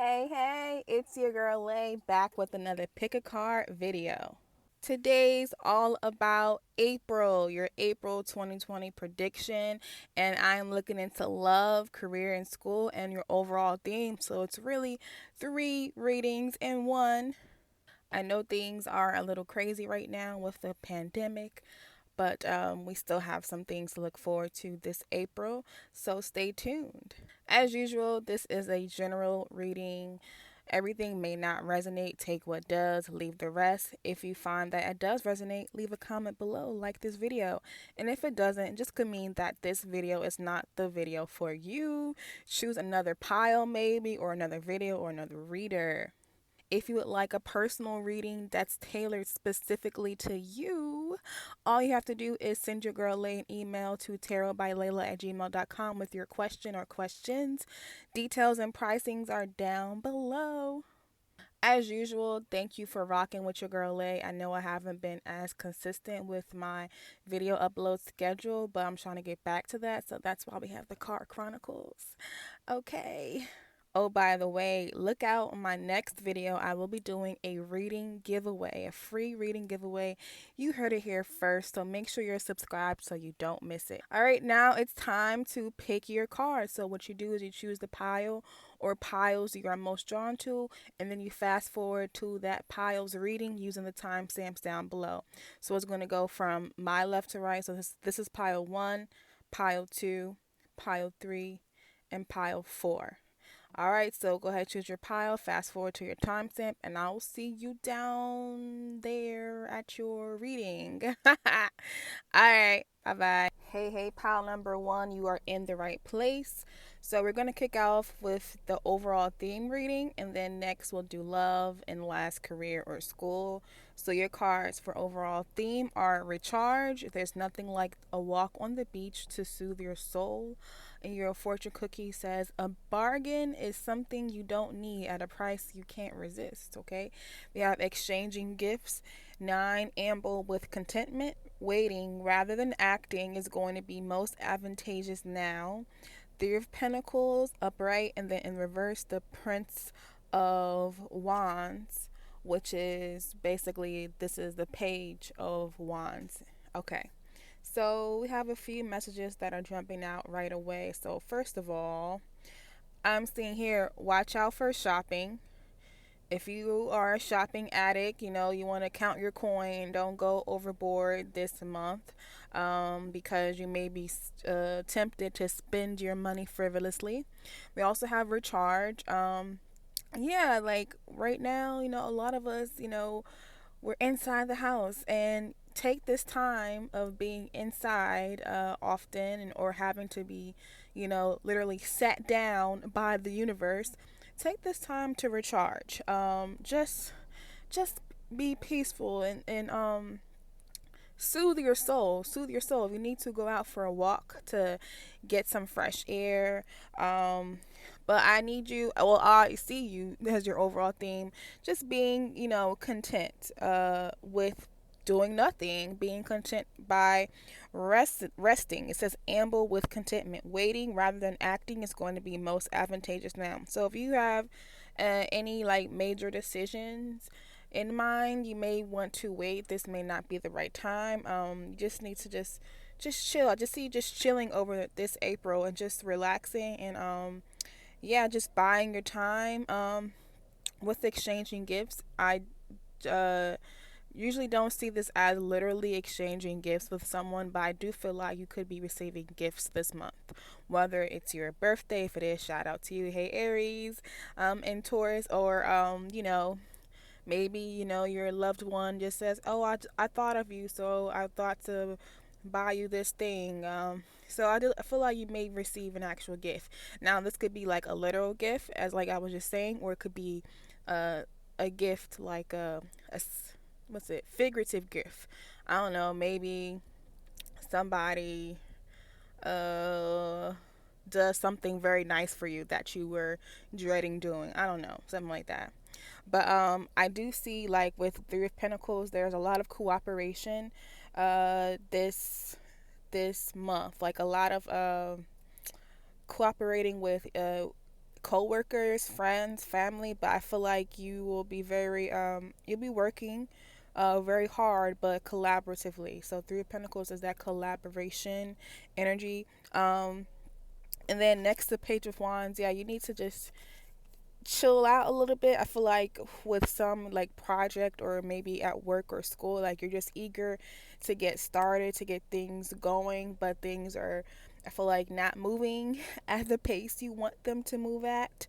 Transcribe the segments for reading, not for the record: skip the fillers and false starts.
Hey, it's your girl Lay back with another pick a card video. Today's all about April, your April 2020 prediction, and I'm looking into love, career, and school, and your overall theme. So it's really three readings in one. I know things are a little crazy right now with the pandemic, but we still have some things to look forward to this April, so stay tuned. As usual, this is a general reading. Everything may not resonate. Take what does, leave the rest. If you find that it does resonate, leave a comment below, like this video. And if it doesn't, just could mean that this video is not the video for you. Choose another pile, maybe, or another video, or another reader. If you would like a personal reading that's tailored specifically to you, all you have to do is send your girl Lay an email to tarotbylayla@gmail.com with your question or questions. Details and pricings are down below. As usual, thank you for rocking with your girl Lay. I know I haven't been as consistent with my video upload schedule, but I'm trying to get back to that, so that's why we have the Card Chronicles. Okay. Oh, by the way, look out on my next video. I will be doing a reading giveaway, a free reading giveaway. You heard it here first, so make sure you're subscribed so you don't miss it. All right, now it's time to pick your card. So what you do is you choose the pile or piles you are most drawn to, and then you fast forward to that pile's reading using the timestamps down below. So it's going to go from my left to right. So this is pile 1, pile 2, pile 3, and pile 4. All right, so go ahead, choose your pile, fast forward to your timestamp, and I'll see you down there at your reading. All right, bye bye. Hey, pile number 1, you are in the right place. So we're going to kick off with the overall theme reading, and then next we'll do love, and last career or school. So your cards for overall theme are recharge. There's nothing like a walk on the beach to soothe your soul. And your fortune cookie says a bargain is something you don't need at a price you can't resist. Okay, we have exchanging gifts. 9, amble with contentment. Waiting rather than acting is going to be most advantageous now. 3 of Pentacles upright, and then in reverse the Prince of Wands, which is basically, this is the Page of Wands. Okay, so we have a few messages that are jumping out right away. So first of all, I'm seeing here, watch out for shopping. If you are a shopping addict, you want to count your coin. Don't go overboard this month, because you may be tempted to spend your money frivolously. We also have recharge. Yeah, like right now, a lot of us, we're inside the house, and take this time of being inside often, and or having to be, literally sat down by the universe. Take this time to recharge. Just be peaceful, and soothe your soul. If you need to go out for a walk to get some fresh air, but I need you, well, I see you as your overall theme, just being, content with doing nothing, being content by resting. It says amble with contentment. Waiting rather than acting is going to be most advantageous now. So if you have any like major decisions in mind, you may want to wait. This may not be the right time. You just need to just chill. I just see you just chilling over this April and just relaxing, and yeah, just buying your time. With exchanging gifts, I uh usually don't see this as literally exchanging gifts with someone, but I do feel like you could be receiving gifts this month. Whether it's your birthday, if it is, shout out to you, hey Aries, and Taurus, or maybe, your loved one just says, oh, I thought of you, so I thought to buy you this thing. I feel like you may receive an actual gift. Now, this could be like a literal gift, as like I was just saying, or it could be uh, a gift like what's it, figurative gift. I don't know, maybe somebody uh does something very nice for you that you were dreading doing. I don't know, something like that. But I do see, like with 3 of Pentacles, there's a lot of cooperation this month. Like a lot of cooperating with co-workers, friends, family, but I feel like you will be very you'll be working very hard but collaboratively. So Three of Pentacles is that collaboration energy. Um and then next to Page of Wands, yeah, you need to just chill out a little bit. I feel like with some like project or maybe at work or school, like you're just eager to get started, to get things going, but things are, I feel like, not moving at the pace you want them to move at.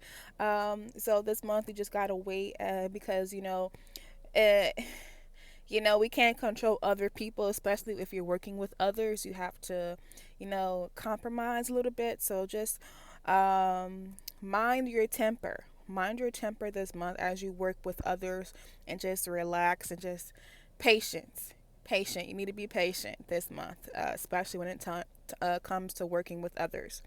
So this month you just gotta wait because uh, we can't control other people, especially if you're working with others. You have to, compromise a little bit. So just mind your temper. Mind your temper this month as you work with others, and just relax and just patience. Patient. You need to be patient this month, especially when it comes to working with others.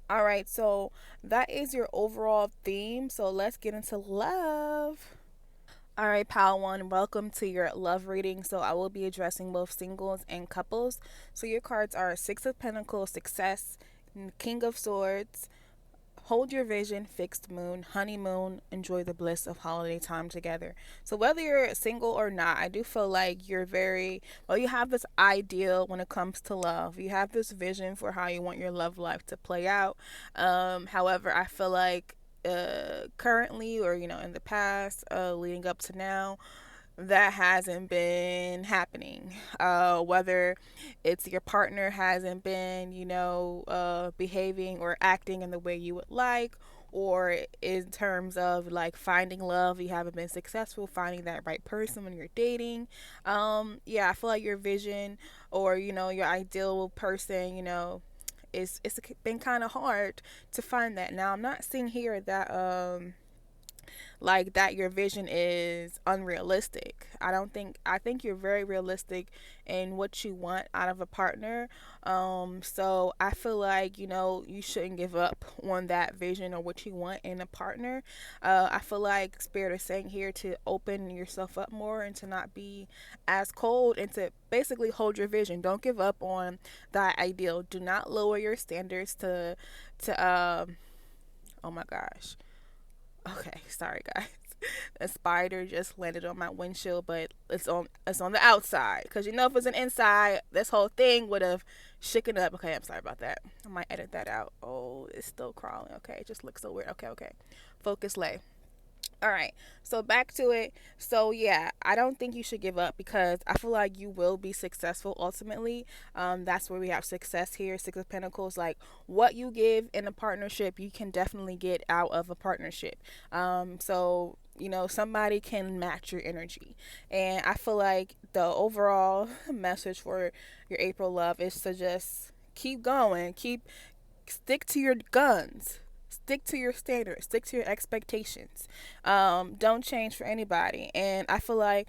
All right, so that is your overall theme. So let's get into love. All right, Pal One, welcome to your love reading. So I will be addressing both singles and couples. So your cards are Six of Pentacles, Success, King of Swords, Hold Your Vision, Fixed Moon, Honeymoon, Enjoy the Bliss of Holiday Time Together. So whether you're single or not, I do feel like you're you have this ideal when it comes to love. You have this vision for how you want your love life to play out. However, I feel like currently, or in the past, leading up to now, that hasn't been happening. Whether it's your partner hasn't been, behaving or acting in the way you would like, or in terms of like finding love, you haven't been successful finding that right person when you're dating. Yeah, I feel like your vision, or your ideal person, it's been kind of hard to find that. Now, I'm not seeing here that like that your vision is unrealistic. I think you're very realistic in what you want out of a partner. So I feel like, you shouldn't give up on that vision or what you want in a partner. I feel like Spirit is saying here to open yourself up more and to not be as cold, and to basically hold your vision. Don't give up on that ideal. Do not lower your standards to oh my gosh. Okay, sorry guys. A spider just landed on my windshield, but it's on the outside. Cause if it's an inside, this whole thing would have shaken up. Okay, I'm sorry about that. I might edit that out. Oh, it's still crawling. Okay, it just looks so weird. Okay, okay. Focus, lay. All right, so back to it. So yeah, I don't think you should give up, because I feel like you will be successful ultimately. That's where we have success here. Six of Pentacles, like what you give in a partnership, you can definitely get out of a partnership. So somebody can match your energy, and I feel like the overall message for your April love is to just keep going, stick to your guns, stick to your standards, stick to your expectations. Don't change for anybody. And I feel like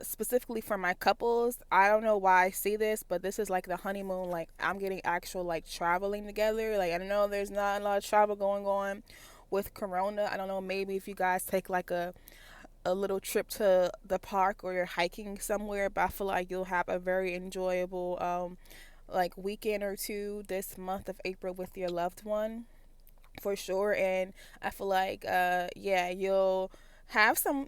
specifically for my couples, I don't know why I see this, but this is like the honeymoon. Like, I'm getting actual like traveling together. Like, I know there's not a lot of travel going on with Corona. I don't know, maybe if you guys take like a little trip to the park, or you're hiking somewhere, but I feel like you'll have a very enjoyable like weekend or two this month of April with your loved one, for sure. And I feel like yeah, you'll have some,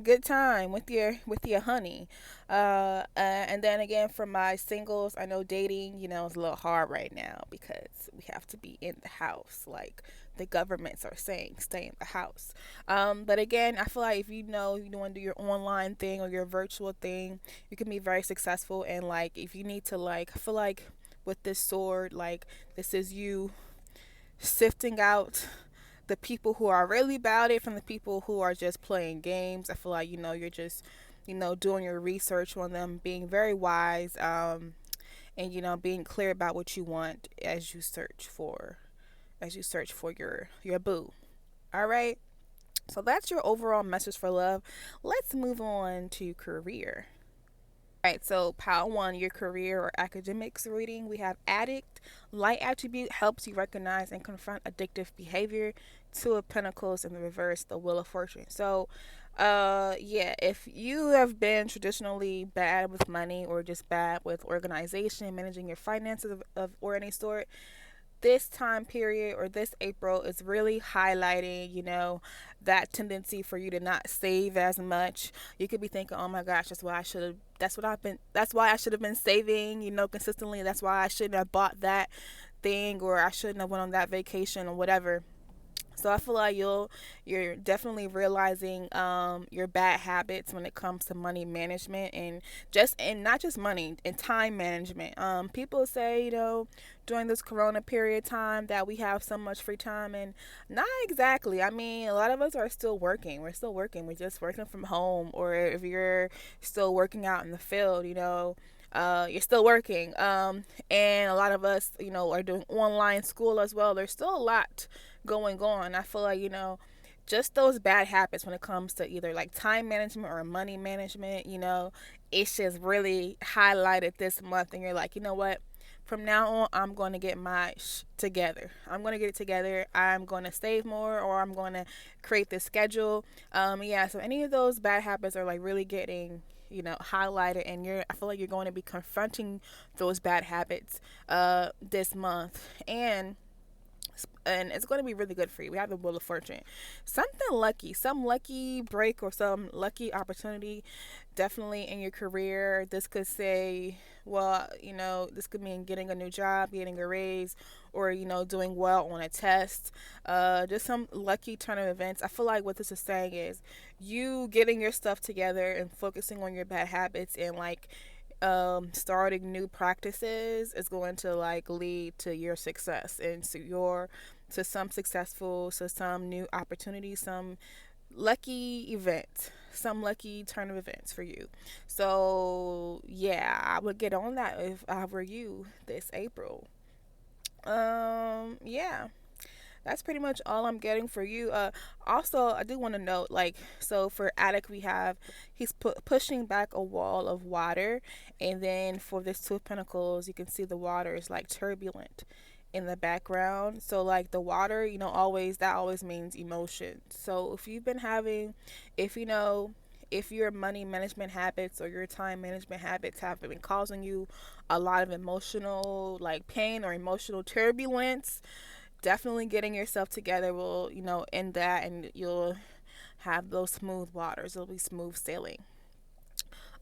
good time with your honey. And then again, for my singles, I know dating, is a little hard right now because we have to be in the house, like the governments are saying stay in the house. But again, I feel like if you want to do your online thing or your virtual thing, you can be very successful. And like, if you need to, like, I feel like with this sword, like, this is you sifting out the people who are really about it from the people who are just playing games. I feel like, you're just, doing your research on them, being very wise, and being clear about what you want as you search for your boo. All right. So that's your overall message for love. Let's move on to career. Right, so pile one, your career or academics reading. We have addict. Light attribute helps you recognize and confront addictive behavior. Two of Pentacles in the reverse, the Wheel of Fortune. So, yeah, if you have been traditionally bad with money, or just bad with organization, managing your finances or any sort, this time period or this April is really highlighting, that tendency for you to not save as much. You could be thinking, "Oh my gosh, that's why I should have been saving, consistently. That's why I shouldn't have bought that thing, or I shouldn't have went on that vacation or whatever." So I feel like you're definitely realizing your bad habits when it comes to money management, and not just money and time management. People say, during this corona period time that we have so much free time, and not exactly. I mean, a lot of us are still working. We're still working. We're just working from home, or if you're still working out in the field, you're still working. And a lot of us, are doing online school as well. There's still a lot going on. I feel like, just those bad habits when it comes to either like time management or money management, it's just really highlighted this month. And you're like, you know what? From now on, I'm going to get my together. I'm going to get it together. I'm going to save more, or I'm going to create this schedule. Yeah, so any of those bad habits are like really getting highlighted, and I feel like you're going to be confronting those bad habits this month, and it's going to be really good for you. We have the Wheel of Fortune. Some lucky break or some lucky opportunity definitely in your career. This could say, well, this could mean getting a new job, getting a raise, or, doing well on a test. Just some lucky turn of events. I feel like what this is saying is you getting your stuff together and focusing on your bad habits, and like starting new practices is going to like lead to your success, and to some new opportunity, some lucky event, some lucky turn of events for you. So yeah, I would get on that if I were you this April. Yeah, that's pretty much all I'm getting for you. Also, I do want to note, like, so for Attic, he's pushing back a wall of water, and then for this Two of Pentacles, you can see the water is like turbulent in the background. So like the water, that always means emotion. So if if your money management habits or your time management habits have been causing you a lot of emotional like pain or emotional turbulence, definitely getting yourself together will, end that, and you'll have those smooth waters. It'll be smooth sailing.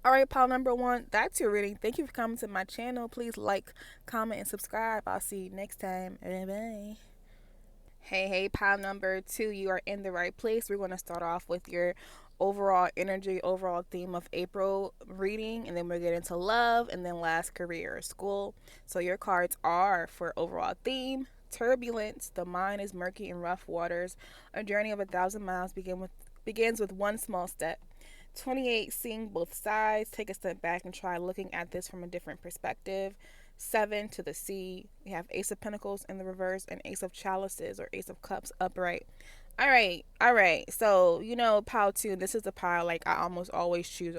All right, pile number one, that's your reading. Thank you for coming to my channel. Please like, comment, and subscribe. I'll see you next time. Bye. Hey, pile number two, you are in the right place. We're going to start off with your overall energy, overall theme of April reading, and then we'll get into love, and then last, career or school. So your cards are for overall theme: turbulence. The mind is murky in rough waters. A journey of 1,000 miles begins with one small step. 28, seeing both sides. Take a step back and try looking at this from a different perspective. 7, to the sea. We have Ace of Pentacles in the reverse and Ace of Chalices or Ace of Cups upright. All right. So, pile 2, this is the pile like I always choose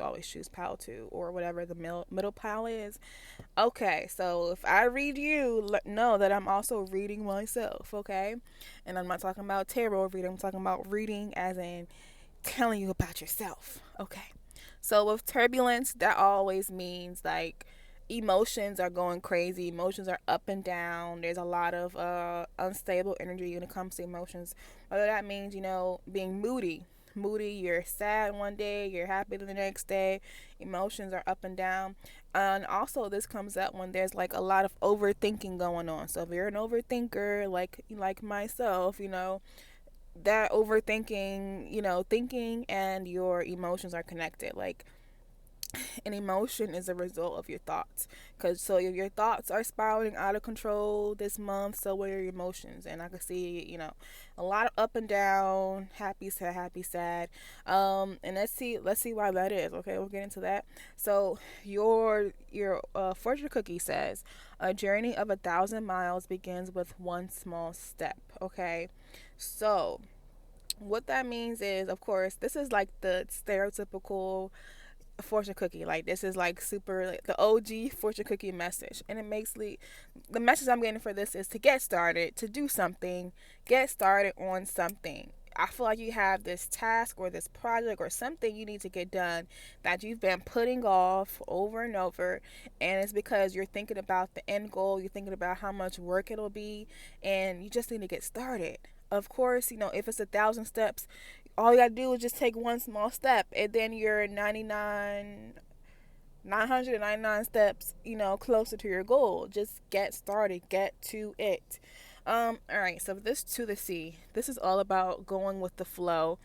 pile 2, or whatever the middle pile is. Okay, so if I read you, know that I'm also reading myself, okay? And I'm not talking about tarot reading. I'm talking about reading as in telling you about yourself, okay? So with turbulence, that always means like emotions are going crazy. Emotions are up and down. There's a lot of unstable energy when it comes to emotions. Whether that means, being moody. You're sad one day, you're happy the next day. Emotions are up and down. And also this comes up when there's like a lot of overthinking going on. So if you're an overthinker like myself, that overthinking, thinking and your emotions are connected. Like an emotion is a result of your thoughts. So if your thoughts are spiraling out of control this month, so are your emotions. And I can see, a lot of up and down, happy, sad. And let's see why that is. Okay, we'll get into that. So your fortune cookie says, a journey of 1,000 miles begins with one small step. Okay, so what that means is, of course, this is like the stereotypical fortune cookie. Like this is like super like the OG fortune cookie message, and the message I'm getting for this is to get started, to do something, get started on something. I feel like you have this task or this project or something you need to get done that you've been putting off over and over, and it's because you're thinking about the end goal, you're thinking about how much work it'll be, and you just need to get started. Of course, if it's 1,000 steps, all you gotta do is just take one small step, and then you're 999 steps, closer to your goal. Just get started, get to it. All right, so this to the sea. This is all about going with the flow.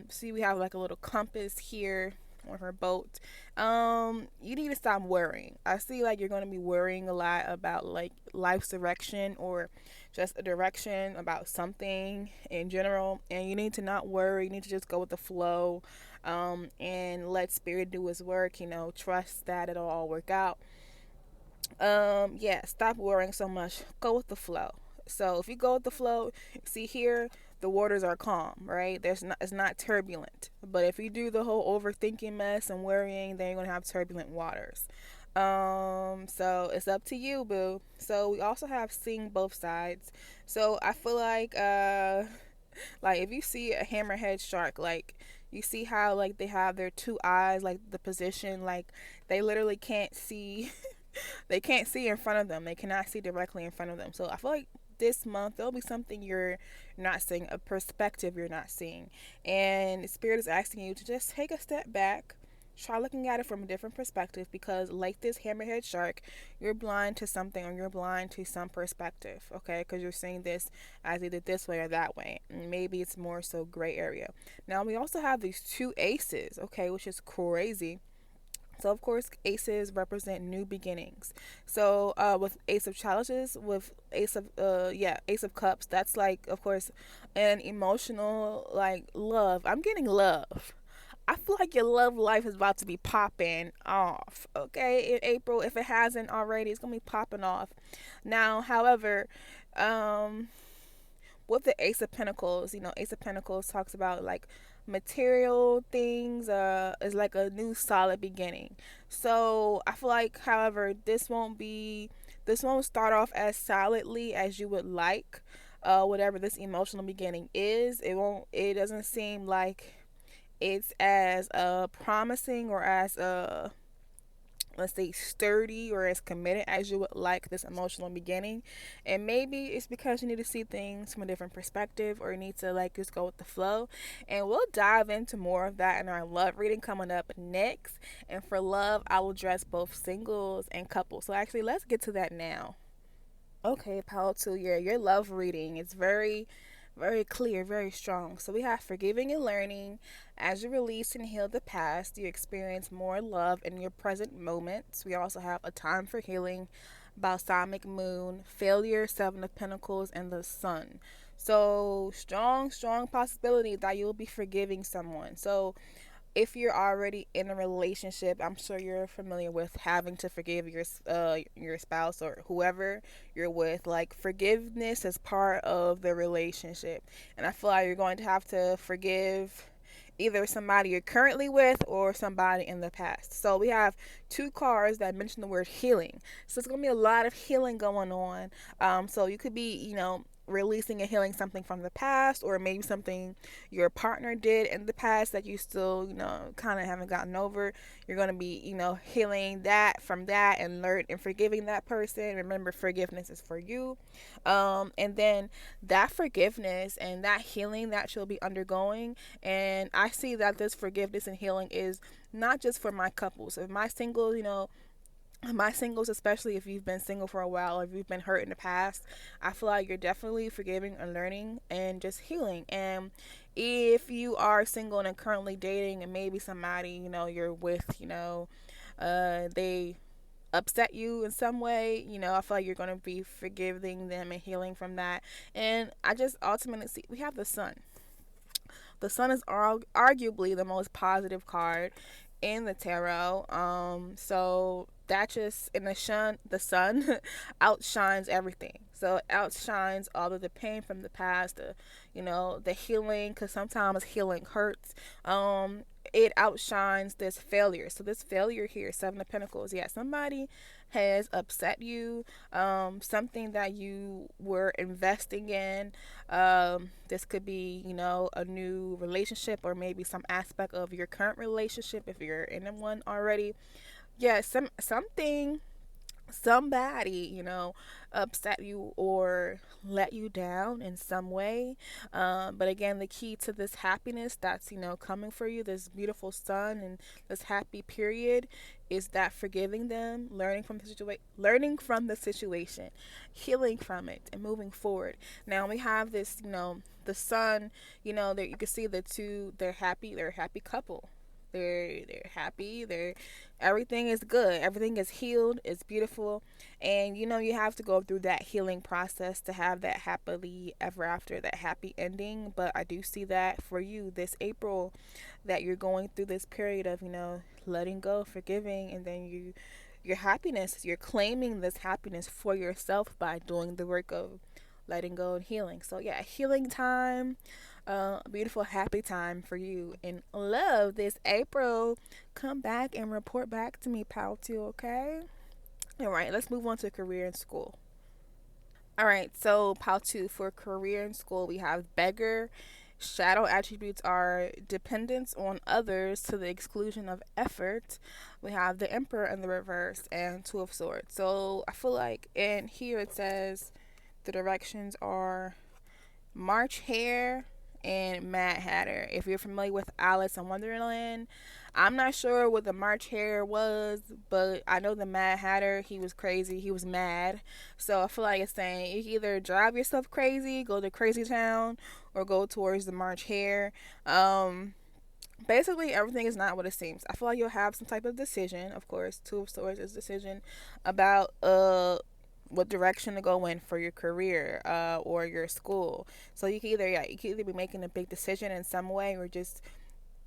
See, we have like a little compass here on her boat. You need to stop worrying. I see like you're gonna be worrying a lot about like life's direction or just a direction about something in general, and you need to not worry. You need to just go with the flow, and let spirit do his work. Trust that it'll all work out. Yeah, stop worrying so much. Go with the flow. So if you go with the flow, see here, the waters are calm, right? It's not turbulent. But if you do the whole overthinking mess and worrying, then you're gonna have turbulent waters. So it's up to you, boo. So we also have seeing both sides. So I feel like if you see a hammerhead shark, like you see how like they have their two eyes, like the position, like they literally can't see they can't see in front of them. They cannot see directly in front of them. So I feel like this month there'll be something you're not seeing, a perspective you're not seeing. And Spirit is asking you to just take a step back, try looking at it from a different perspective, because like this hammerhead shark, you're blind to something, or you're blind to some perspective, okay? Because you're seeing this as either this way or that way. And maybe it's more so gray area. Now we also have these two aces, okay, which is crazy. So of course, aces represent new beginnings. So with Ace of Challenges, with Ace of Cups, that's like, of course, an emotional like love. I'm getting love. I feel like your love life is about to be popping off. Okay, in April, if it hasn't already, it's gonna be popping off. Now, however, um, with the Ace of Pentacles, Ace of Pentacles talks about like material things, is like a new solid beginning. So I feel like, however, this won't start off as solidly as you would like. Whatever this emotional beginning is, it doesn't seem like it's as promising or as let's say sturdy or as committed as you would like this emotional beginning. And maybe it's because you need to see things from a different perspective, or you need to like just go with the flow. And we'll dive into more of that in our love reading coming up next. And for love, I will address both singles and couples. So actually, let's get to that now. Okay, Pal 2, your love reading is very, very clear, very strong. So we have forgiving and learning. As you release and heal the past, you experience more love in your present moments. We also have a time for healing, balsamic moon, failure, seven of pentacles, and the sun. So strong, strong possibility that you'll be forgiving someone. So if you're already in a relationship, I'm sure you're familiar with having to forgive your spouse or whoever you're with. Like, forgiveness is part of the relationship, and I feel like you're going to have to forgive either somebody you're currently with or somebody in the past. So we have two cards that mention the word healing. So it's gonna be a lot of healing going on. So you could be, releasing and healing something from the past, or maybe something your partner did in the past that you still, kind of haven't gotten over. You're going to be, healing that from that, and learn and forgiving that person. Remember, forgiveness is for you. And then that forgiveness and that healing that she'll be undergoing, and I see that this forgiveness and healing is not just for my couples. If my singles, my singles, especially if you've been single for a while, or if you've been hurt in the past, I feel like you're definitely forgiving and learning and just healing. And if you are single and currently dating, and maybe somebody you're with, they upset you in some way, I feel like you're going to be forgiving them and healing from that. And I just ultimately see we have the sun. The sun is arguably the most positive card in the tarot. So that just, in the sun outshines everything. So it outshines all of the pain from the past, the healing, because sometimes healing hurts. it outshines this failure. So this failure here, Seven of Pentacles, yeah, somebody has upset you, something that you were investing in. This could be, a new relationship, or maybe some aspect of your current relationship if you're in one already. Yeah, something, somebody, upset you or let you down in some way. But again, the key to this happiness that's, coming for you, this beautiful sun and this happy period, is that forgiving them, learning from the situation, healing from it, and moving forward. Now we have this, the sun, that you can see the two, they're a happy couple. They're happy. They're Everything is good. Everything is healed. It's beautiful. And you have to go through that healing process to have that happily ever after, that happy ending. But I do see that for you this April, that you're going through this period of, letting go, forgiving, and then your happiness, you're claiming this happiness for yourself by doing the work of letting go and healing. So yeah, healing time, a beautiful happy time for you in love this April. Come back and report back to me, pal, too, okay? All right, let's move on to career and school. All right, so pal, two, for career and school, we have beggar. Shadow attributes are dependence on others to the exclusion of effort. We have the Emperor in the reverse and Two of Swords. So I feel like in here it says the directions are March Hare and Mad Hatter. If you're familiar with Alice in Wonderland, I'm not sure what the March Hare was, but I know the Mad Hatter, he was crazy, he was mad. So I feel like it's saying you can either drive yourself crazy, go to Crazy Town, or go towards the March Hare. Basically everything is not what it seems. I feel like you'll have some type of decision. Of course, Two of Swords is decision about what direction to go in for your career, or your school. So you can either be making a big decision in some way, or just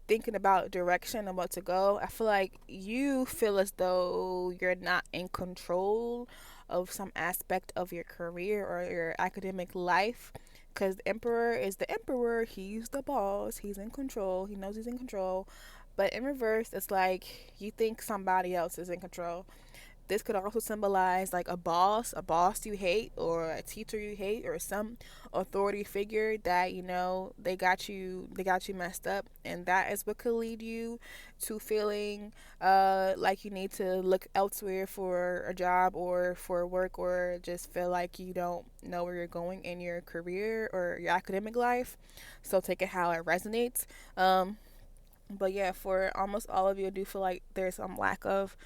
thinking about direction and what to go. I feel like you feel as though you're not in control of some aspect of your career or your academic life, because the Emperor is the Emperor. He's the boss. He's in control. He knows he's in control. But in reverse, it's like you think somebody else is in control. This could also symbolize like a boss you hate, or a teacher you hate, or some authority figure that they got you messed up, and that is what could lead you to feeling like you need to look elsewhere for a job or for work, or just feel like you don't know where you're going in your career or your academic life. So take it how it resonates. But yeah, for almost all of you, I do feel like there's some lack of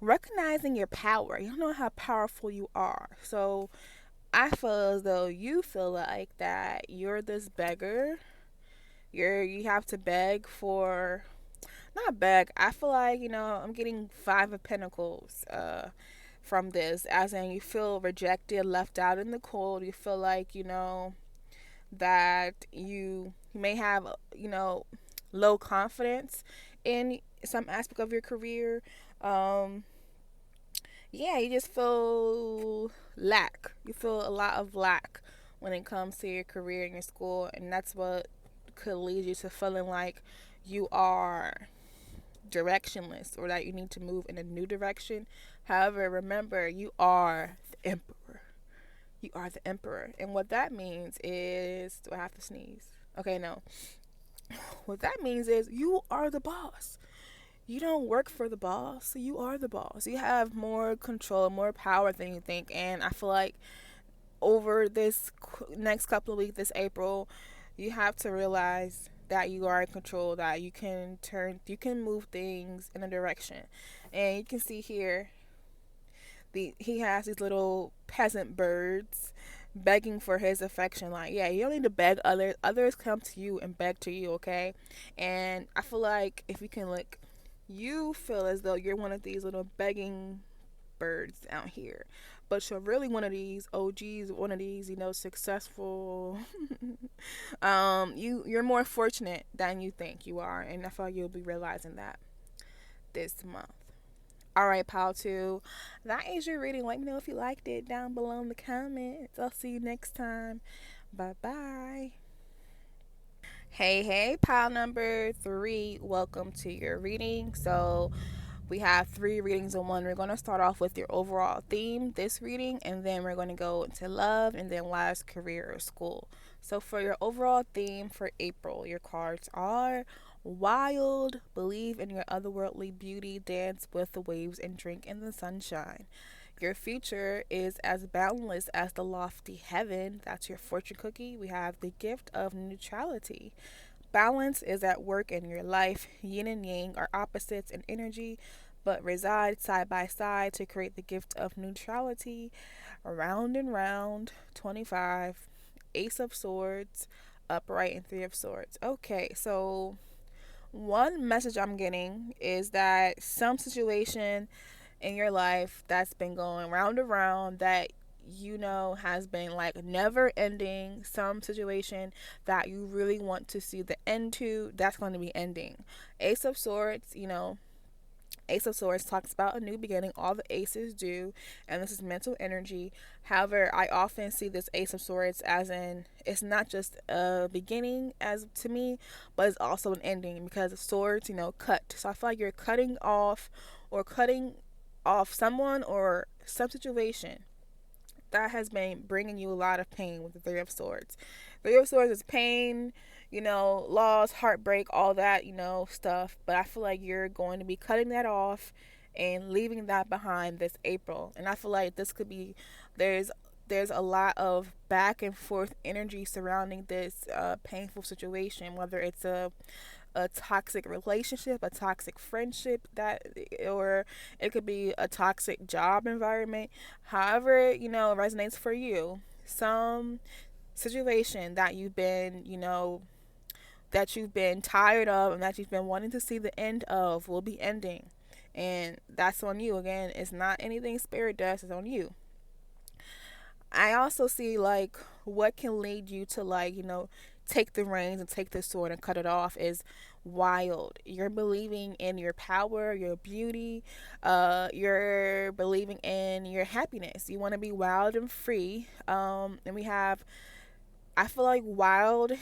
recognizing your power. You don't know how powerful you are. So I feel as though you feel like that you're this beggar. You have to beg for, not beg. I feel like, I'm getting Five of Pentacles from this, as in you feel rejected, left out in the cold. You feel like, that you may have, low confidence in some aspect of your career. Um, yeah, you just feel lack. You feel a lot of lack when it comes to your career and your school, and that's what could lead you to feeling like you are directionless, or that you need to move in a new direction. However, remember, you are the Emperor. You are the Emperor. And what that means is, do I have to sneeze? Okay, no. What that means is you are the boss. You don't work for the boss. You are the boss. You have more control, more power than you think. And I feel like over this next couple of weeks, this April, you have to realize that you are in control, that you can move things in a direction. And you can see here, he has these little peasant birds begging for his affection. Like, yeah, you don't need to beg others come to you and beg to you, okay? And I feel like if you can look, you feel as though you're one of these little begging birds out here, but you're really one of these OGs, one of these, successful. You're more fortunate than you think you are, and I feel like you'll be realizing that this month. All right, pal, two. That is your reading. Let me know if you liked it down below in the comments. I'll see you next time. Bye bye. Hey, pile number 3. Welcome to your reading. So, we have 3 readings in one. We're going to start off with your overall theme this reading, and then we're going to go into love, and then last, career or school. So, for your overall theme for April, your cards are wild, believe in your otherworldly beauty, dance with the waves, and drink in the sunshine. Your future is as boundless as the lofty heaven. That's your fortune cookie. We have the gift of neutrality. Balance is at work in your life. Yin and yang are opposites in energy, but reside side by side to create the gift of neutrality. Round and round, 25. Ace of Swords, upright, and Three of Swords. Okay, so one message I'm getting is that some situation in your life that's been going round and round that has been like never ending, some situation that you really want to see the end to, that's going to be ending. Ace of Swords, Ace of Swords talks about a new beginning. All the aces do, and this is mental energy. However, I often see this Ace of Swords as in it's not just a beginning as to me, but it's also an ending because swords, cut. So I feel like you're cutting off someone or some situation that has been bringing you a lot of pain with the Three of Swords. Three of Swords is pain, loss, heartbreak, all that, stuff. But I feel like you're going to be cutting that off and leaving that behind this April. And I feel like this could be, there's a lot of back and forth energy surrounding this painful situation, whether it's a toxic relationship, a toxic friendship, or it could be a toxic job environment. However, resonates for you. Some situation that you've been tired of and that you've been wanting to see the end of will be ending. And that's on you. Again, it's not anything spirit does, it's on you. I also see like what can lead you to take the reins and take the sword and cut it off is wild. You're believing in your power, your beauty, you're believing in your happiness. You want to be wild and free. And we have, I feel like wild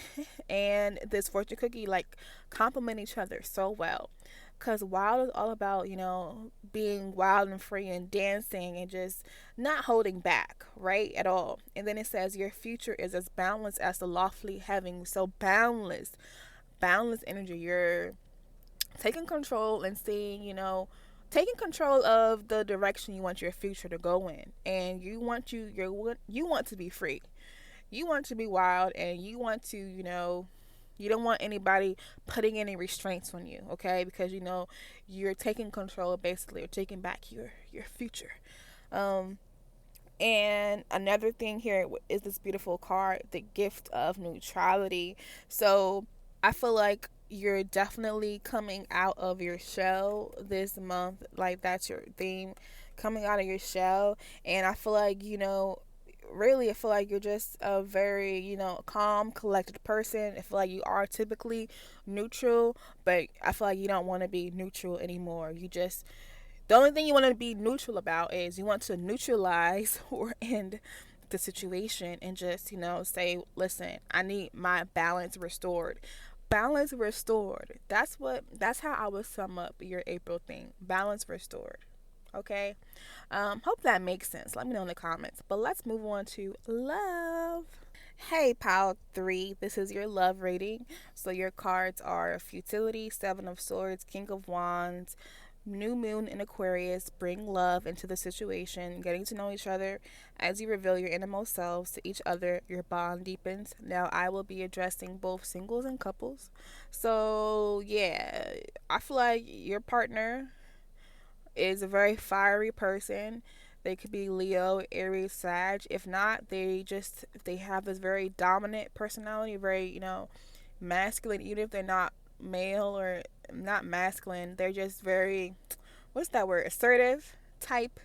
and this fortune cookie like complement each other so well. Because wild is all about, being wild and free and dancing and just not holding back, right? At all. And then it says, your future is as boundless as the lofty heaven. So boundless energy. You're taking control and seeing, taking control of the direction you want your future to go in. And you want to be free. You want to be wild, and you want to, you don't want anybody putting any restraints on you, okay? Because you're taking control, basically, or taking back your future. And another thing here is this beautiful card, the gift of neutrality. So I feel like you're definitely coming out of your shell this month. Like, that's your theme, coming out of your shell. And I feel like, really, I feel like you're just a very, calm, collected person. I feel like you are typically neutral, but I feel like you don't want to be neutral anymore. The only thing you want to be neutral about is you want to neutralize or end the situation and just, say, listen, I need my balance restored. Balance restored. That's how I would sum up your April thing. Balance restored. Okay. Hope that makes sense. Let me know in the comments. But let's move on to love. Hey, pile 3. This is your love rating. So your cards are futility, Seven of Swords, King of Wands, New Moon in Aquarius. Bring love into the situation, getting to know each other. As you reveal your innermost selves to each other, your bond deepens. Now I will be addressing both singles and couples. So yeah, I feel like your partner is a very fiery person. They could be Leo, Aries, Sag. If not, they have this very dominant personality, very, masculine. Even if they're not male or not masculine, they're just very, what's that word? Assertive type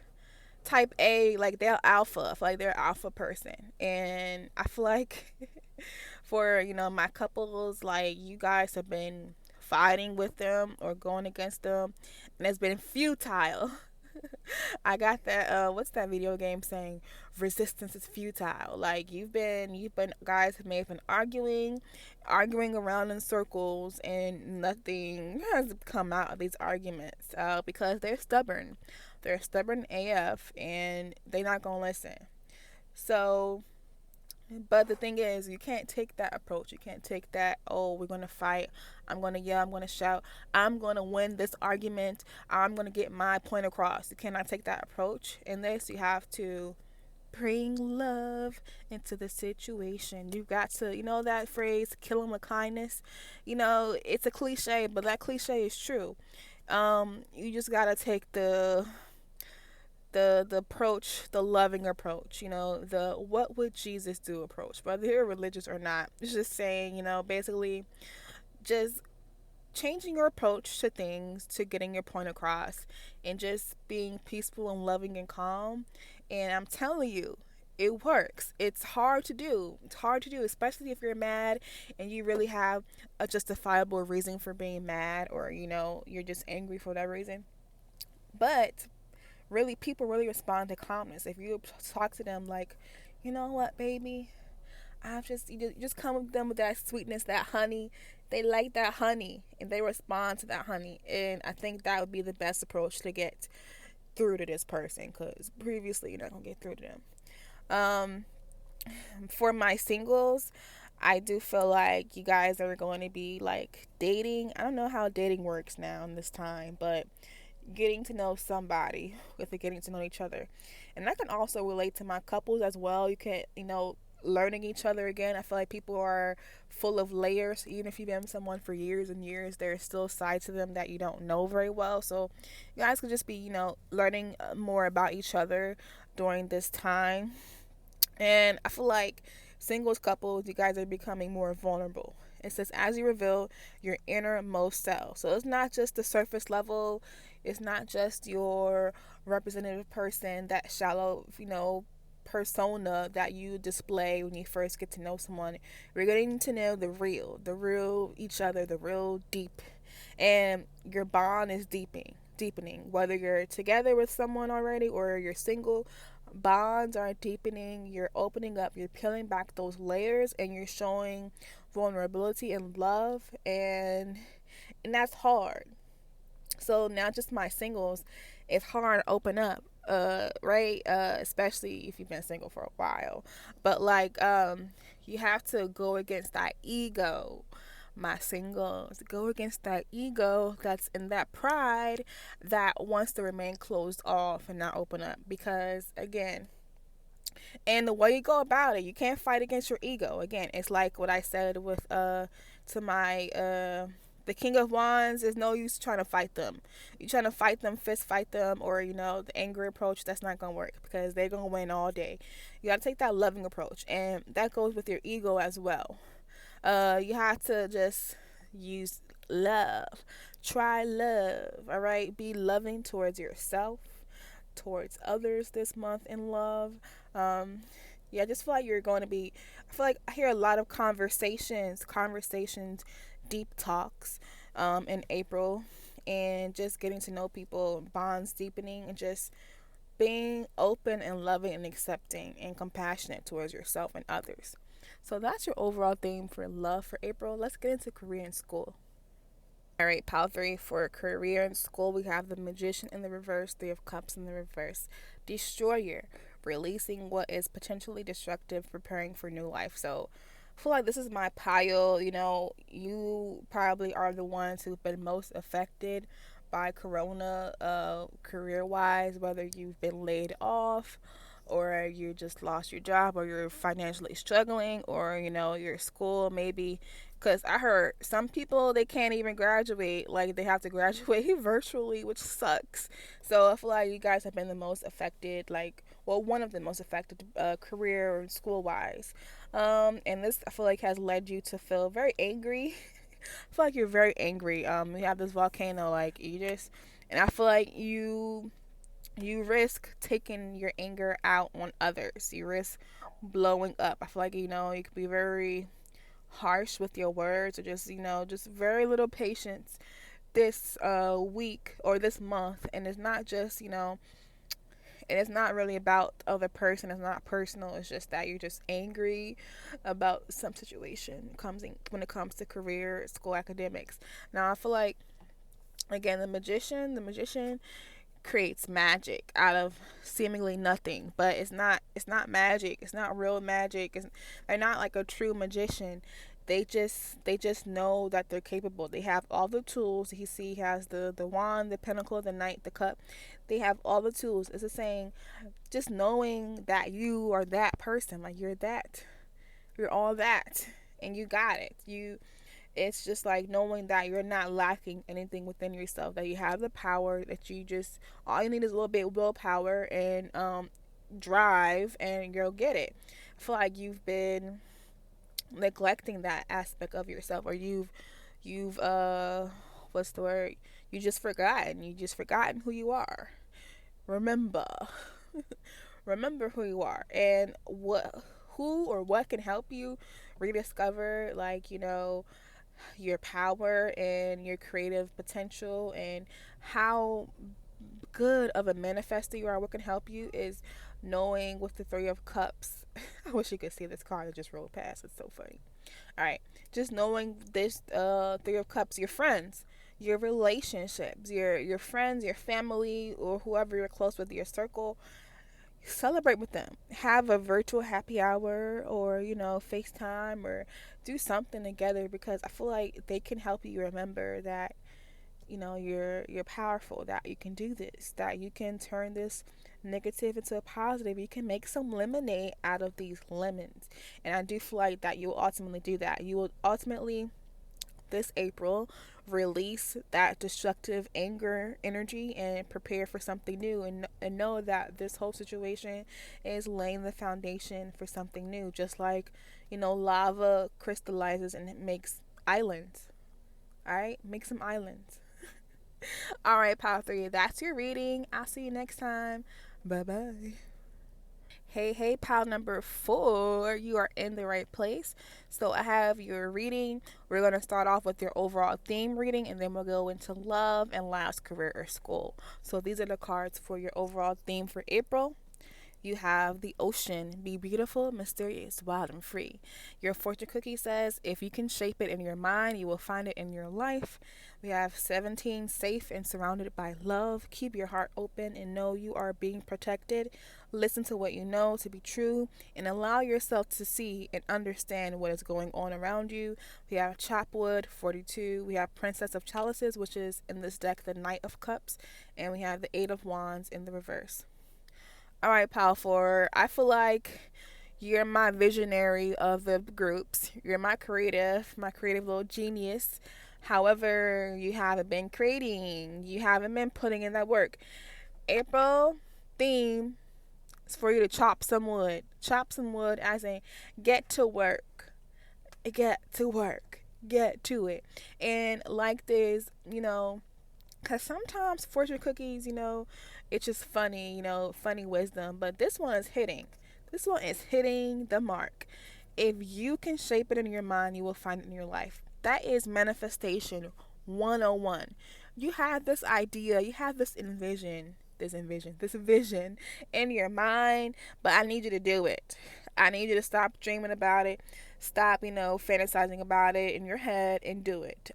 A, like they're alpha. I feel like they're an alpha person. And I feel like for, my couples, like you guys have been fighting with them or going against them, and it's been futile. I got that. What's that video game saying? Resistance is futile. Like you've been guys may have been arguing around in circles, and nothing has come out of these arguments. Because they're stubborn. They're stubborn AF, and they're not gonna listen. So, but the thing is, you can't take that approach. You can't take that, oh, we're going to fight. I'm going to yell. I'm going to shout. I'm going to win this argument. I'm going to get my point across. You cannot take that approach. In this, you have to bring love into the situation. You've got to, that phrase, kill them with kindness. It's a cliche, but that cliche is true. You just got to take the approach, the loving approach, the what would Jesus do approach, whether you're religious or not. It's just saying, basically just changing your approach to things, to getting your point across, and just being peaceful and loving and calm. And I'm telling you, it works. It's hard to do. It's hard to do, especially if you're mad and you really have a justifiable reason for being mad, or you're just angry for that reason. But really, people really respond to calmness. If you talk to them like, you know what, baby, you just come with them with that sweetness, that honey. They like that honey, and they respond to that honey. And I think that would be the best approach to get through to this person, because previously you're not gonna get through to them. Um, for my singles, I do feel like you guys are going to be like dating. I don't know how dating works now in this time, but getting to know somebody with getting to know each other. And that can also relate to my couples as well. You can, learning each other again. I feel like people are full of layers. Even if you've been with someone for years and years, there's still sides to them that you don't know very well. So you guys could just be, learning more about each other during this time. And I feel like singles couples, you guys are becoming more vulnerable. It says, as you reveal your innermost self. So it's not just the surface level. It's not just your representative person, that shallow, persona that you display when you first get to know someone. We're getting to know the real each other, the real deep. And your bond is deepening. Whether you're together with someone already or you're single, bonds are deepening. You're opening up, you're peeling back those layers, and you're showing vulnerability and love, and that's hard. So now, just my singles, it's hard to open up, right? Especially if you've been single for a while. But you have to go against that ego. My singles, go against that ego that's in that pride that wants to remain closed off and not open up. Because again, and the way you go about it, you can't fight against your ego. Again, it's like what I said with to my the King of Wands. Is no use trying to fight them. You trying to fight them, fist fight them, or the angry approach. That's not gonna work, because they're gonna win all day. You gotta take that loving approach, and that goes with your ego as well. You have to just use love. Try love. All right, be loving towards yourself, towards others this month in love. Yeah, I just feel like you're going to be. I feel like I hear a lot of conversations, deep talks, in April, and just getting to know people, bonds deepening, and just being open and loving and accepting and compassionate towards yourself and others. So that's your overall theme for love for April. Let's get into career and school. All right, pile 3 for career and school. We have the Magician in the reverse, 3 of Cups in the reverse. Destroyer, releasing what is potentially destructive, preparing for new life. So I feel like this is my pile. You probably are the ones who've been most affected by Corona, career wise, whether you've been laid off, or you just lost your job, or you're financially struggling, or your school maybe. Because I heard some people, they can't even graduate, like they have to graduate virtually, which sucks. So I feel like you guys have been the most affected, one of the most affected, career or school wise. And this, I feel like, has led you to feel very angry. I feel like you're very angry. You have this volcano, and I feel like you risk taking your anger out on others. You risk blowing up. I feel like you could be very harsh with your words, or just very little patience this week or this month, and it's not just, and it's not really about the other person. It's not personal. It's just that you're just angry about some situation comes in when it comes to career, school, academics. Now I feel like, again, the magician creates magic out of seemingly nothing, but it's not magic. It's not real magic. They're not like a true magician. They just know that they're capable. They have all the tools. He has the wand, the pinnacle, the knight, the cup. They have all the tools. It's a saying, just knowing that you are that person, like you're all that, and you got it. It's just like knowing that you're not lacking anything within yourself, that you have the power, that you just, all you need is a little bit of willpower and drive, and you'll get it. I feel like you've been neglecting that aspect of yourself, or you've what's the word, you just forgotten who you are. Remember. Remember who you are, and who or what can help you rediscover, like, your power and your creative potential, and how good of a manifester you are. What can help you is knowing, with the Three of Cups. I wish you could see this card that just rolled past. It's so funny. All right, just knowing this Three of Cups, your friends, your relationships, your friends, your family, or whoever you're close with, your circle. Celebrate with them. Have a virtual happy hour, or FaceTime, or do something together, because I feel like they can help you remember that you're powerful, that you can do this, that you can turn this negative into a positive. You can make some lemonade out of these lemons. And I do feel like that you will ultimately do that. You will ultimately, this April, release that destructive anger energy and prepare for something new, and know that this whole situation is laying the foundation for something new. Just like, lava crystallizes and it makes islands. All right, make some islands. All right, pile 3, that's your reading. I'll see you next time. Bye bye. Hey, hey, pile number 4, you are in the right place. So I have your reading. We're going to start off with your overall theme reading, and then we'll go into love and last, career or school. So these are the cards for your overall theme for April. You have the Ocean. Be beautiful, mysterious, wild, and free. Your fortune cookie says, if you can shape it in your mind, you will find it in your life. We have 17, safe and surrounded by love. Keep your heart open and know you are being protected. Listen to what you know to be true, and allow yourself to see and understand what is going on around you. We have Chopwood, 42. We have Princess of Chalices, which is in this deck the Knight of Cups. And we have the Eight of Wands in the reverse. All right, pal 4. I feel like you're my visionary of the groups. You're my creative little genius. However, you haven't been creating. You haven't been putting in that work. April theme is for you to chop some wood. Chop some wood, as in get to work. Get to work. Get to it. And like this, because sometimes fortune cookies, it's just funny, funny wisdom. But this one is hitting. This one is hitting the mark. If you can shape it in your mind, you will find it in your life. That is manifestation 101. You have this idea, you have this vision in your mind, but I need you to do it. I need you to stop dreaming about it. Stop, fantasizing about it in your head, and do it.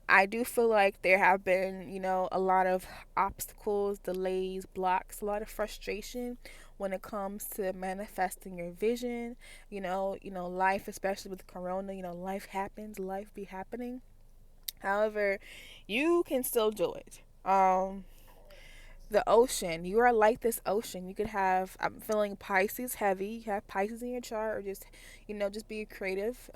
I do feel like there have been, a lot of obstacles, delays, blocks, a lot of frustration when it comes to manifesting your vision. Life, especially with Corona, life happens, life be happening. However, you can still do it. The Ocean, you are like this ocean. You could have, I'm feeling Pisces heavy. You have Pisces in your chart, or just be creative.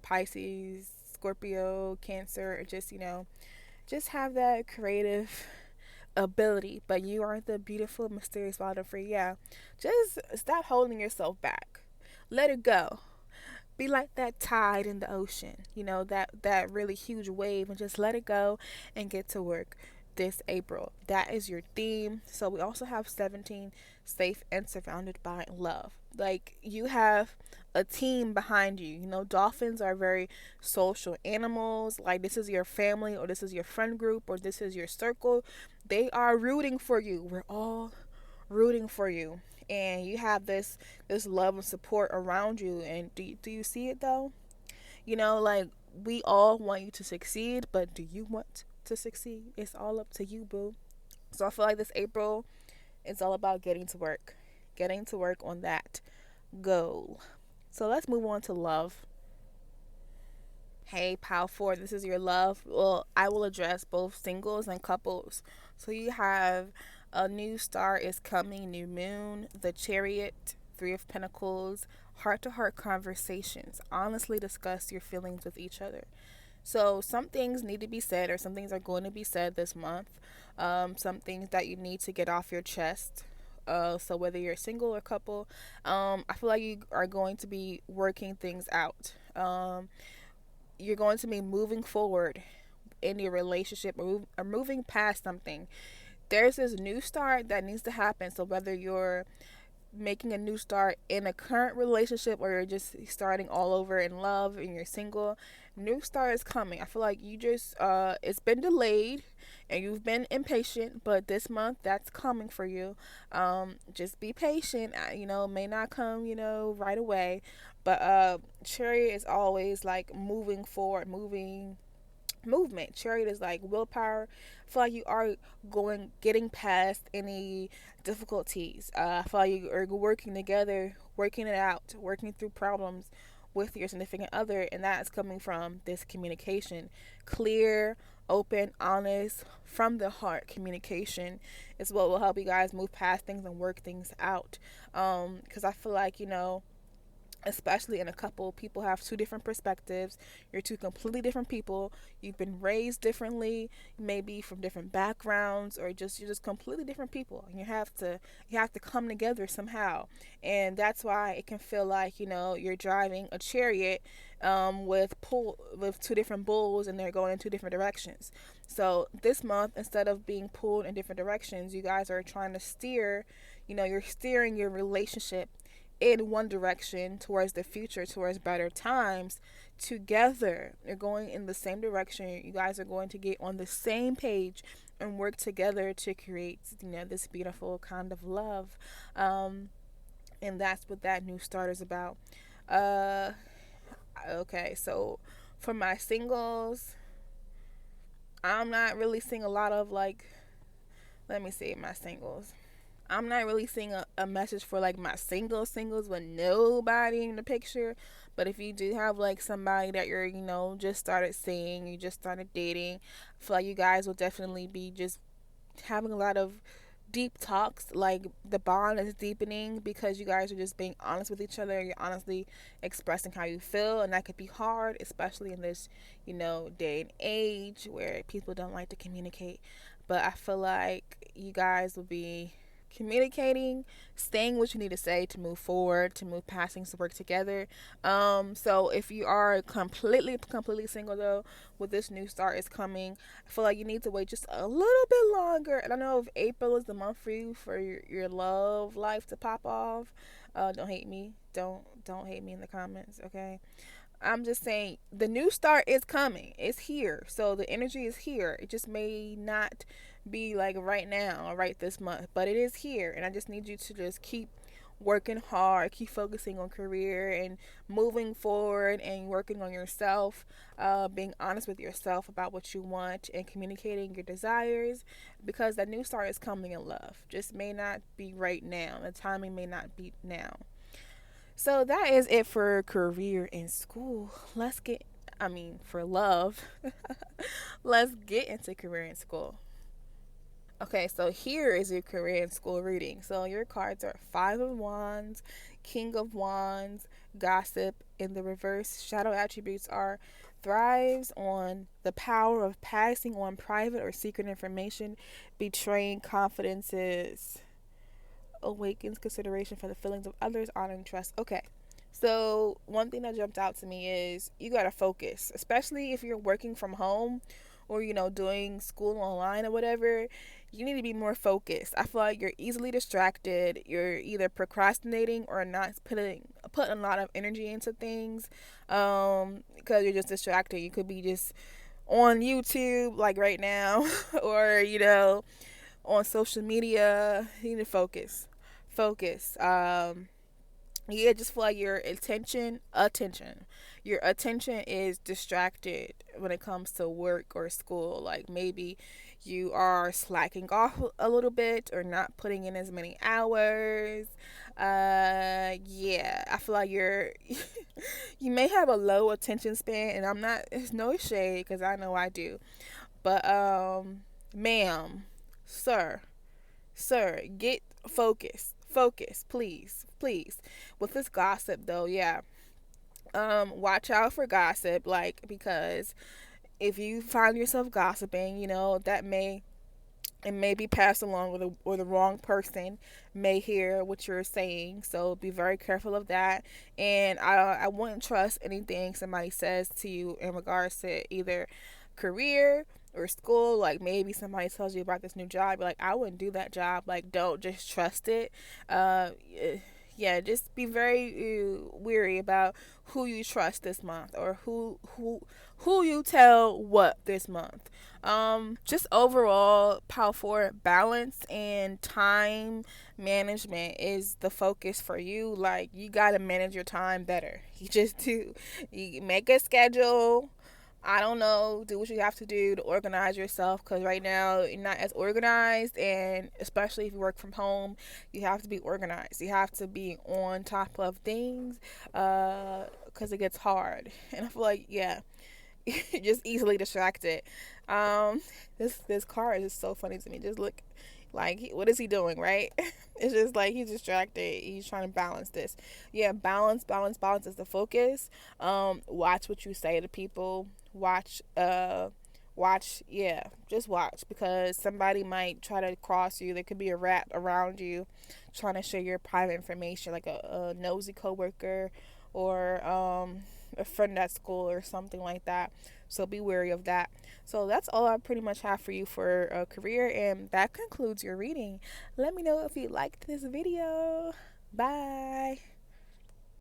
Pisces, Scorpio, Cancer, or just have that creative ability. But you are the beautiful, mysterious, wild, and free. Yeah, just stop holding yourself back. Let it go. Be like that tide in the ocean, that really huge wave, and just let it go and get to work this April. That is your theme. So we also have 17, safe and surrounded by love. Like you have a team behind you. You know, dolphins are very social animals. Like this is your family, or this is your friend group, or this is your circle. They are rooting for you. We're all rooting for you. And you have this love and support around you. And do you see it though? You know, like we all want you to succeed, but do you want to succeed? It's all up to you, boo. So I feel like this April, it's all about getting to work on that goal. So let's move on to love. Hey, Pal 4, this is your love. Well, I will address both singles and couples. So you have a new star is coming, new moon, the chariot, Three of Pentacles, heart to heart conversations. Honestly discuss your feelings with each other. So some things need to be said, or some things are going to be said this month. Some things that you need to get off your chest. So whether you're single or couple, I feel like you are going to be working things out. You're going to be moving forward in your relationship, or moving past something. There's this new start that needs to happen. So whether you're making a new start in a current relationship, or you're just starting all over in love and you're single, new start is coming. I feel like you just it's been delayed and you've been impatient, but this month that's coming for you. Just be patient. You know, it may not come, you know, right away, but chariot is always like moving forward, movement. Chariot is like willpower. I feel like you are getting past any difficulties. I feel like you are working together, working it out, working through problems with your significant other, and that is coming from this communication. Clear, open, honest, from the heart communication is what will help you guys move past things and work things out. Because I feel like, you know, especially in a couple, people have two different perspectives. You're two completely different people. You've been raised differently, maybe from different backgrounds, or just you're just completely different people. And you have to come together somehow. And that's why it can feel like, you know, you're driving a chariot with two different bulls, and they're going in two different directions. So this month, instead of being pulled in different directions, you guys are trying to steer, you know, you're steering your relationship in one direction towards the future, towards better times together. You're going in the same direction. You guys are going to get on the same page and work together to create, you know, this beautiful kind of love. And that's what that new start is about. Uh, okay, so for my singles, I'm not really seeing a lot of like, let me see my singles. I'm not really seeing a message for like my singles with nobody in the picture. But if you do have like somebody that you're, you know, just started seeing, you just started dating, I feel like you guys will definitely be just having a lot of deep talks. Like the bond is deepening because you guys are just being honest with each other. You're honestly expressing how you feel, and that could be hard, especially in this, you know, day and age where people don't like to communicate. But I feel like you guys will be communicating, saying what you need to say to move forward, to move past things, to work together. So if you are completely single though, with this new start is coming, I feel like you need to wait just a little bit longer. And I know if April is the month for you for your love life to pop off, don't hate me. Don't hate me in the comments, okay? I'm just saying the new start is coming. It's here. So the energy is here. It just may not be like right now or right this month, but it is here. And I just need you to just keep working hard, keep focusing on career and moving forward and working on yourself, being honest with yourself about what you want and communicating your desires, because that new start is coming in love. Just may not be right now. The timing may not be now. So that is it for career and school. For love, let's get into career and school. Okay, so here is your career and school reading. So your cards are Five of Wands, King of Wands, Gossip. In the reverse, shadow attributes are thrives on the power of passing on private or secret information, betraying confidences, awakens consideration for the feelings of others, honor and trust. Okay. So one thing that jumped out to me is you gotta focus, especially if you're working from home or doing school online or whatever, you need to be more focused. I feel like you're easily distracted. You're either procrastinating or not putting a lot of energy into things, because you're just distracted. You could be just on YouTube like right now, or on social media. You need to focus. Yeah, just feel like your your attention is distracted when it comes to work or school. Like maybe you are slacking off a little bit or not putting in as many hours. Yeah, I feel like you may have a low attention span, and I'm not, it's no shade because I know I do, but ma'am, sir, get focus, please. With this gossip though, yeah, watch out for gossip, like, because if you find yourself gossiping, that may be passed along, or the wrong person may hear what you're saying. So be very careful of that. And I wouldn't trust anything somebody says to you in regards to either career or school. Like maybe somebody tells you about this new job, you're like, I wouldn't do that job. Like, don't just trust it. uh yeah, just be very weary about who you trust this month, or who you tell what this month. Just overall, power for balance and time management is the focus for you. Like, you gotta manage your time better. You just do. You make a schedule. I don't know, do what you have to do to organize yourself, because right now you're not as organized, and especially if you work from home, you have to be organized. You have to be on top of things, because it gets hard. And I feel like, yeah, you're just easily distracted. Um, this car is just so funny to me. Just look, like, what is he doing, right? It's just like he's distracted. He's trying to balance this. Yeah, balance is the focus. Watch what you say to people. Yeah, just watch, because somebody might try to cross you. There could be a rat around you trying to share your private information, like a nosy coworker, or a friend at school or something like that. So be wary of that. So that's all I pretty much have for you for a career, and that concludes your reading. Let me know if you liked this video. Bye.